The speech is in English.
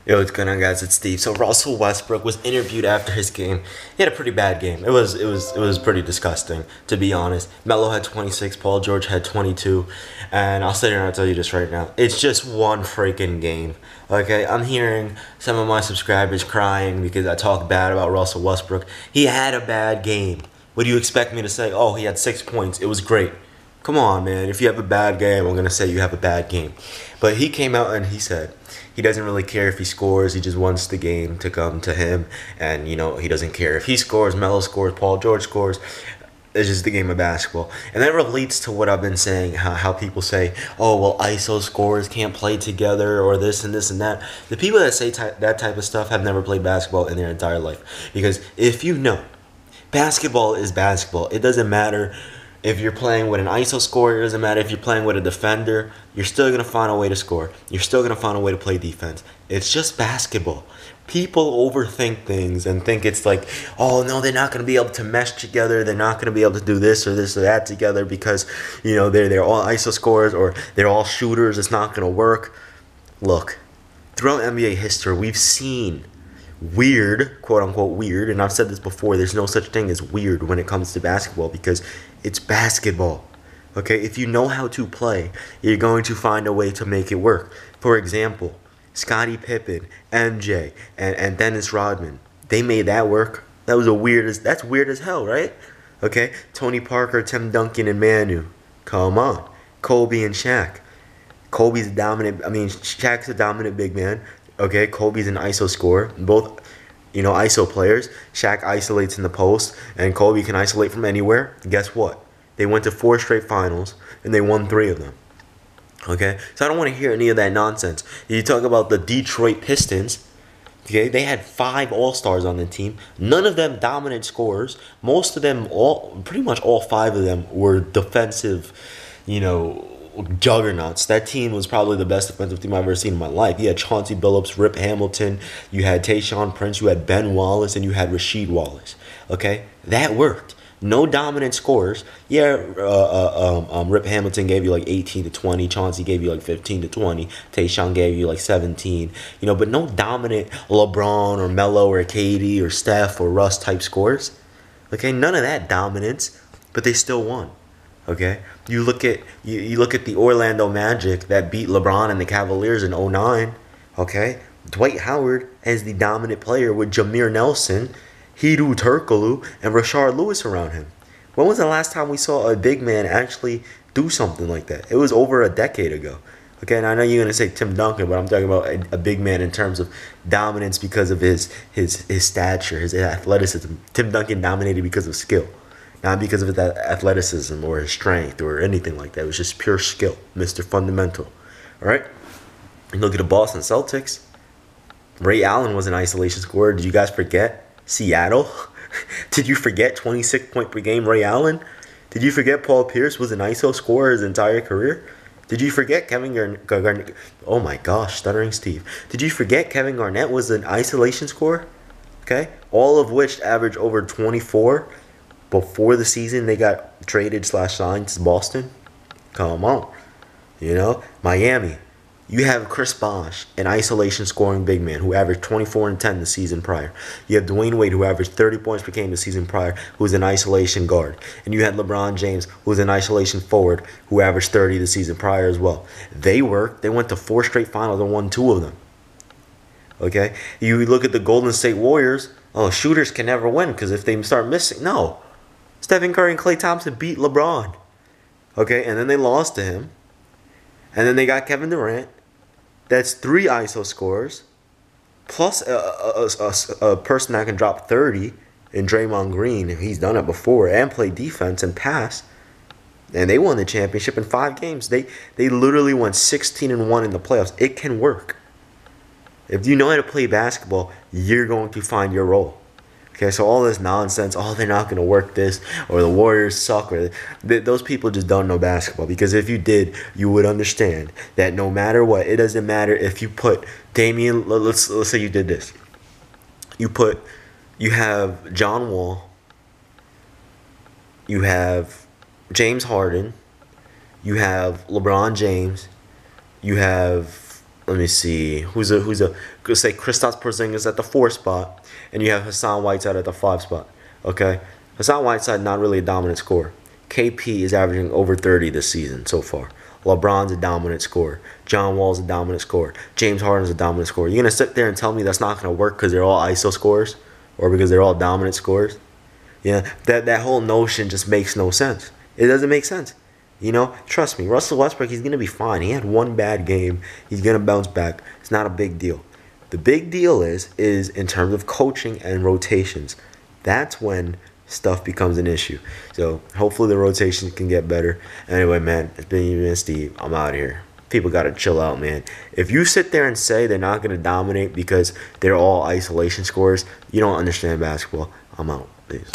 Yo, what's going on, guys? It's Steve. So Russell Westbrook was interviewed after his game. He had a pretty bad game. It was pretty disgusting, to be honest. Melo had 26, Paul George had 22, and I'll sit here and I'll tell you this right now. It's just one freaking game. Okay, I'm hearing some of my subscribers crying because I talk bad about Russell Westbrook. He had a bad game. What do you expect me to say? Oh, he had 6 points. It was great. Come on, man. If you have a bad game, I'm going to say you have a bad game. But he came out and he said he doesn't really care if he scores. He just wants the game to come to him. And, he doesn't care if he scores, Melo scores, Paul George scores. It's just the game of basketball. And that relates to what I've been saying, how people say, oh, well, ISO scorers can't play together or this and this and that. The people that say that type of stuff have never played basketball in their entire life. Because if you know, basketball is basketball. It doesn't matter if you're playing with an ISO scorer, it doesn't matter if you're playing with a defender, you're still going to find a way to score. You're still going to find a way to play defense. It's just basketball. People overthink things and think it's like, oh no, they're not going to be able to mesh together. They're not going to be able to do this or that together because, they're all ISO scorers or they're all shooters. It's not going to work. Look, throughout NBA history, we've seen weird, quote unquote weird, and I've said this before, there's no such thing as weird when it comes to basketball because it's basketball. Okay, if you know how to play, you're going to find a way to make it work. For example, Scottie Pippen, MJ, and Dennis Rodman, they made that work. That's weird as hell, right? Okay, Tony Parker, Tim Duncan, and Manu. Come on. Kobe and Shaq. Shaq's a dominant big man. Okay, Kobe's an ISO scorer. Both, ISO players. Shaq isolates in the post, and Kobe can isolate from anywhere. Guess what? They went to 4 straight finals, and they won 3 of them. Okay, so I don't want to hear any of that nonsense. You talk about the Detroit Pistons. Okay, they had 5 All-Stars on the team. None of them dominant scorers. Most of them, pretty much all 5 of them were defensive, you know, juggernauts. That team was probably the best defensive team I've ever seen in my life. You had Chauncey Billups, Rip Hamilton, you had Tayshaun Prince, you had Ben Wallace, and you had Rasheed Wallace. Okay, that worked. No dominant scorers. Yeah, Rip Hamilton gave you like 18 to 20. Chauncey gave you like 15 to 20. Tayshaun gave you like 17. But no dominant LeBron or Melo or KD or Steph or Russ type scores. Okay, none of that dominance, but they still won. Okay, you look at the Orlando Magic that beat LeBron and the Cavaliers in '09. Okay, Dwight Howard as the dominant player with Jameer Nelson, Hedo Turkoglu, and Rashard Lewis around him. When was the last time we saw a big man actually do something like that? It was over a decade ago. Okay, and I know you're gonna say Tim Duncan, but I'm talking about a big man in terms of dominance because of his stature, his athleticism. Tim Duncan dominated because of skill, not because of his athleticism or his strength or anything like that. It was just pure skill, Mr. Fundamental. All right? And look at the Boston Celtics. Ray Allen was an isolation scorer. Did you guys forget Seattle? Did you forget 26-point per game Ray Allen? Did you forget Paul Pierce was an ISO scorer his entire career? Did you forget Kevin Garnett? Oh my gosh, stuttering Steve. Did you forget Kevin Garnett was an isolation scorer? Okay? All of which averaged over 24 before the season they got traded / signed to Boston. Come on. Miami. You have Chris Bosh, an isolation scoring big man who averaged 24 and 10 the season prior. You have Dwayne Wade, who averaged 30 points per game the season prior, who was an isolation guard. And you had LeBron James, who was an isolation forward, who averaged 30 the season prior as well. They worked. They went to 4 straight finals and won 2 of them. Okay? You look at the Golden State Warriors. Oh, shooters can never win because if they start missing. No. Stephen Curry and Klay Thompson beat LeBron. Okay? And then they lost to him. And then they got Kevin Durant. That's 3 ISO scorers, plus a person that can drop 30 in Draymond Green. He's done it before and play defense and pass. And they won the championship in 5 games. They literally went 16-1 in the playoffs. It can work. If you know how to play basketball, you're going to find your role. Okay, so all this nonsense, oh, they're not going to work this, or the Warriors suck, or those people just don't know basketball. Because if you did, you would understand that no matter what, it doesn't matter if you put Damian, let's say you did this. You have John Wall, you have James Harden, you have LeBron James, you have let me see who's a say Kristaps Porzingis at the 4 spot, and you have Hassan Whiteside at the 5 spot. Okay, Hassan Whiteside not really a dominant scorer. KP is averaging over 30 this season so far. LeBron's a dominant scorer. John Wall's a dominant scorer. James Harden's a dominant scorer. You're gonna sit there and tell me that's not gonna work because they're all ISO scorers or because they're all dominant scorers? Yeah, that whole notion just makes no sense. It doesn't make sense. You know, trust me, Russell Westbrook, he's gonna be fine. He had one bad game. He's gonna bounce back. It's not a big deal. The big deal is in terms of coaching and rotations. That's when stuff becomes an issue. So hopefully the rotations can get better. Anyway, man, it's been you and Steve. I'm out of here. People gotta chill out, man. If you sit there and say they're not gonna dominate because they're all isolation scores, you don't understand basketball. I'm out. Peace.